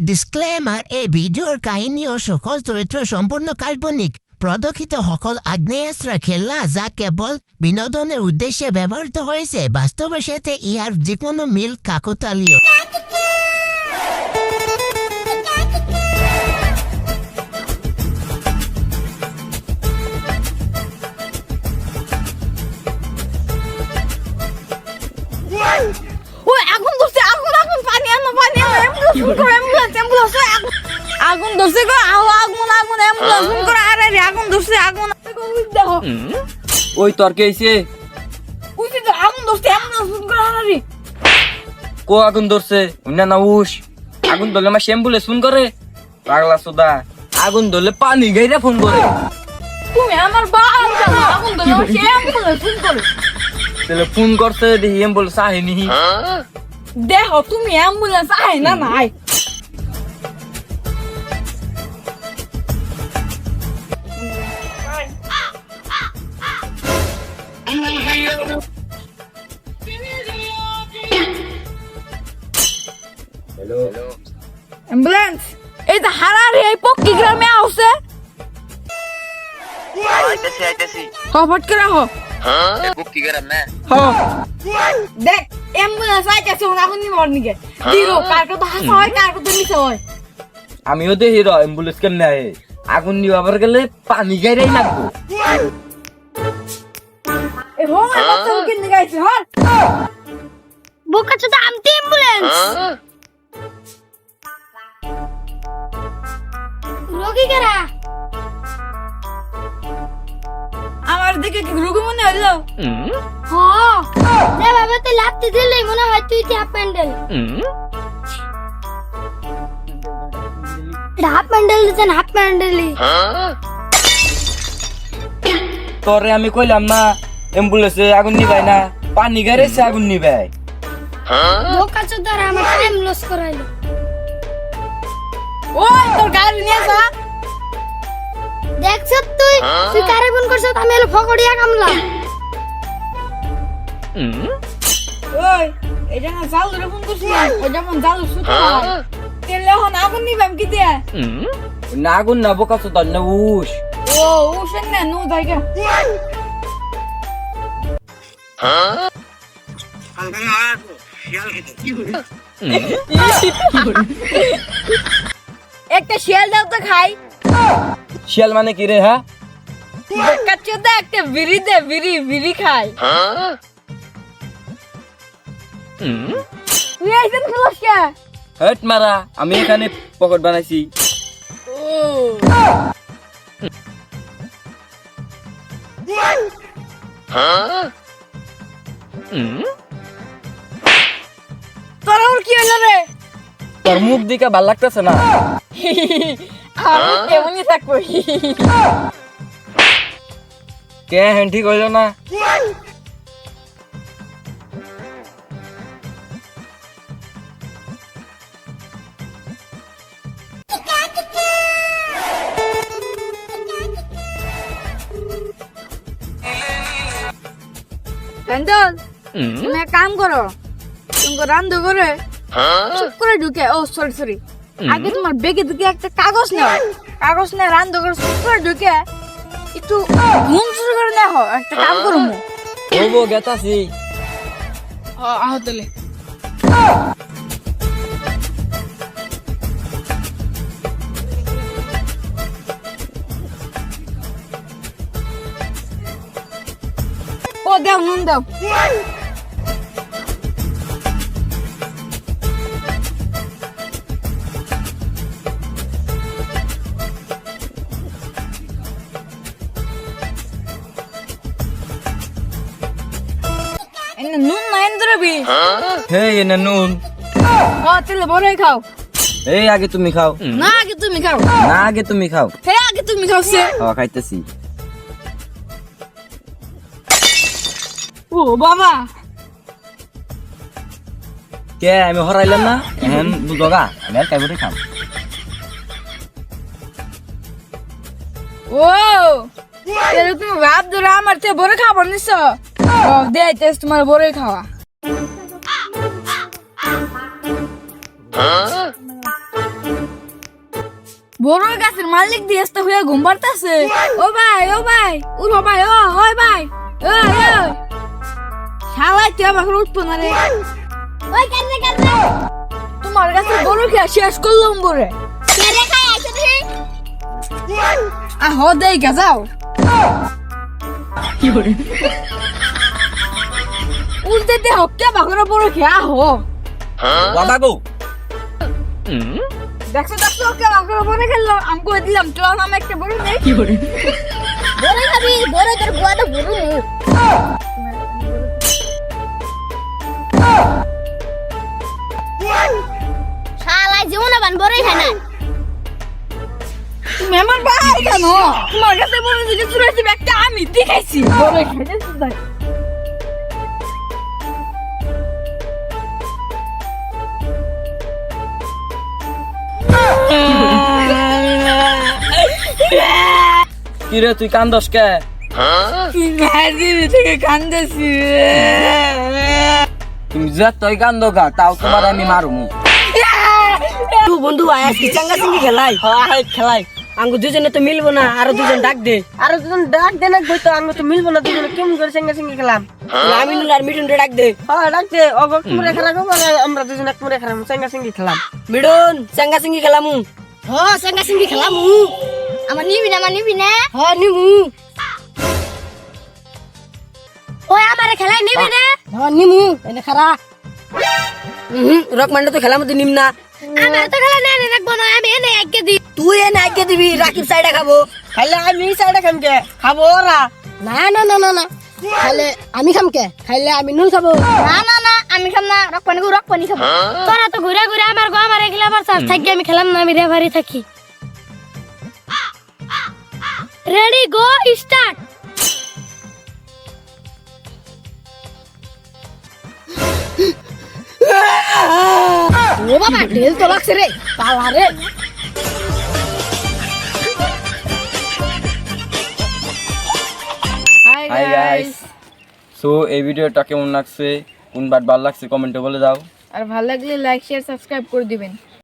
Disclaimer এই ভিডিওর কাহিনী ও সকল চরিত্র সম্পূর্ণ কাল্পনিক প্রদক্ষিত সকল আগ্নেয়াস্ত্র খেলা যা কেবল বিনোদনের উদ্দেশ্যে ব্যবহৃত হয়েছে বাস্তবের সাথে ইহার যে কোনো মিল কাকতালীয়। আগুন ধরছে আগুন আগুন পানি আনো অ্যাম্বুলেন্স আগুন ধরছে গো আগুন আগুন অ্যাম্বুলেন্স ফোন করো আরে আগুন ধরছে আগুন দেখো ওই তোর কে হইছে ওই যে আগুন ধরছে অ্যাম্বুলেন্স ফোন করো আরে কো আগুন ধরছে উন্না না উস আগুন ধরলে মা অ্যাম্বুলেন্স ফোন করে পাগলা সোদা আগুন ধরলে পানি গাইরা ফোন করে তুমি আমার বাল জানো আগুন ধরলে সে অ্যাম্বুলেন্স ফোন করে তাহলে ফোন করতে দেখি অ্যাম্বুলেন্স আহেনি দেখো তুমি অ্যাম্বুলেন্স আয় না নাই হ্যালো অ্যাম্বুলেন্স এই যে হারারে এই পক্কি গ্রামে আছে আইতাছি খবর করে রাখো বুক কি গরম না দেখ অ্যাম্বুলেন্স আইতাছে ওনা কোনি মর্নিকে দিরো কার কত হাসা হয় কার কত মিছা হয় আমিও দেখি র অ্যাম্বুলেন্স কেমনে আয় আগুন নিবাবার গেলে পানি গাইরাই লাগবো এ হো কত কিনে গাইছে হল বোকা চোদা আমতে অ্যাম্বুলেন্স রোগী কারা আমার দিকে কি রোগী মনে হলো হ্যাঁ যে বাবা তুই লাপতে দিলে মনে হয় তুই হাফ প্যান্ডেল হাফ প্যান্ডেল দিছেন হাফ প্যান্ডেলই তোরে আমি কইলাম না অ্যাম্বুলেন্সে আগুন নিবাই না পানি গাইরাইছে আগুন নিবাই বোকা চোদা আমার টাইম লস করাইলো ওই তোর গাড়ি নিয়ে যা দেখছ তুই তুই কারে ফোন করছ আমি এলো ফকড়িয়া কামলা ওই এটা না জাল ধরে ফোন করছিস ও যেমন জাল সুতো তেলে হন আগুন নিবাম কি দিয়া না আগুন না বোকা সোদা না উস ও উশেন না নু দাইগা একটা শিয়াল দাও তো খাই শিয়াল মানে কি রে হ্যাঁ কাচ্চোদা একটা বিড়ি দে বিড়ি বিড়ি খাই তুই আইছেন ফলসকা হেট মারা আমি এখানে পকেট বানাইছি তোর ওর কি হলো রে তোর মুখ দিকে ভাল লাগতেছে না আমি কেমনই থাকবো কে হ্যাঁ ঠিক হইল না কাঞ্চল তুমি এক কাম করো তুমি রান্ধো করে চুপ করে ঢুকে ও সরি সরি আগে তোমার বেগে ঢুকে একটা কাগজ নাও কাগজ নিয়ে রান্ধো করে চুপ করে ঢুকে একটু ঘুম শুরু করে দেখো একটা কাম করো মু হবো গেতাছি আহতলে ও দাও নুন দাও নুন না এন্দ্রবি হে এনে নুন তেলে বড়ই খাও এই আগে তুমি খাও না আগে তুমি খাও না আগে তুমি খাও হে আগে তুমি খাও সে খাইতেছি ও বাবা কে আমি হরাইলাম না এখন বুঝগা আমি আর কাইবরে খাম ও তেরে তুমি ভাব ধরে আমার তে বড় খাবার নিছো ও দে টেস্ট তোমার বড়ই খাওয়া বড় গাছের মালিক দিয়ে আসতে হয়ে ঘুম পাড়তাছে। ও ভাই উঠো ভাই, ওই ভাই, ওই শালাই তুই আমাকে উঠবো না রে। ওই কানে কানে তোমার কাছে বড় খেয়া শেষ করলাম বরে। কেরে খাই আইছো তুমি? আহ দেই গা যাও। উল্টে দে হকে বাঘরা বড় খেয়া হো। বাবা গো দেখছো হকে বাঘরা বড় খেললো, আমি কই দিলাম চল আমি একটা বড় নেই। বড় খাবি, বড় তোর বুয়া তো বড়। শালা জীবনে বান বড়ই খায় না। তুমি আমার ভাই কেন? তোমার কাছে বড় দিকে চুরাইছি একটা আমি দেখাইছি বড় খাইতেছি ভাই। কি রে তুই কান্দস কে? থেকে কান্দেছি। তুমি যতই কান্দো গা তাও তোমার আমি মারুমু। তুই বন্ধু আয়াস কি চাঙ্গা চিঙ্গি খেলাই? হ্যাঁ খেলাই। আঙ্গু দুজনে তো মিলবো না, আরো দুজন ডাক দে। আরো দুজন ডাক দে না বই তো আঙ্গু তো মিলবো না, দুজনে কেমন করে চাঙ্গা চিঙ্গি খেলাম? আমিনুল আর মিঠুন ডাক দে। হ্যাঁ ডাক দে। ও গক তুমি রেখা রাখো, আমরা দুজন এক রেখা রাখো, চাঙ্গা চিঙ্গি খেলাম। মিঠুন চাঙ্গা চিঙ্গি খেলামু। হ সঙ্গা সঙ্গি খেলামু। আমার নিবি না? হ্যাঁ নিমু। ওই আমারে খেলাই নিবি না? হ্যাঁ নিমু। এনে খারা। রক মান্ডা তো খেলাম তো নিম না। আমার তো খেলা নেই রাখবো না, আমি এনে একে দি। তুই এনে আগে দিবি, রাকিব সাইডে খাবো। খাইলে আমি সাইডে খাম কে? খাবো ওরা। না খাইলে আমি খাম কে? খাইলে আমি নুন খাবো। না আমি খাম না, রক পানি খাবো। তোরা তো ঘুরে ঘুরে আমার গো আমার এগুলা আমার সাথ থাকি আমি খেলাম না, আমি রেফারি থাকি। Ready go start. ও বাবা ঢেল তো লাগছে রে, পালা রে। হাই গাইস, সো এই ভিডিওটা কেমন লাগছে, কোন বার ভালো লাগছে কমেন্টে বলে দাও। আর ভালো লাগলে লাইক শেয়ার সাবস্ক্রাইব করে দিবেন।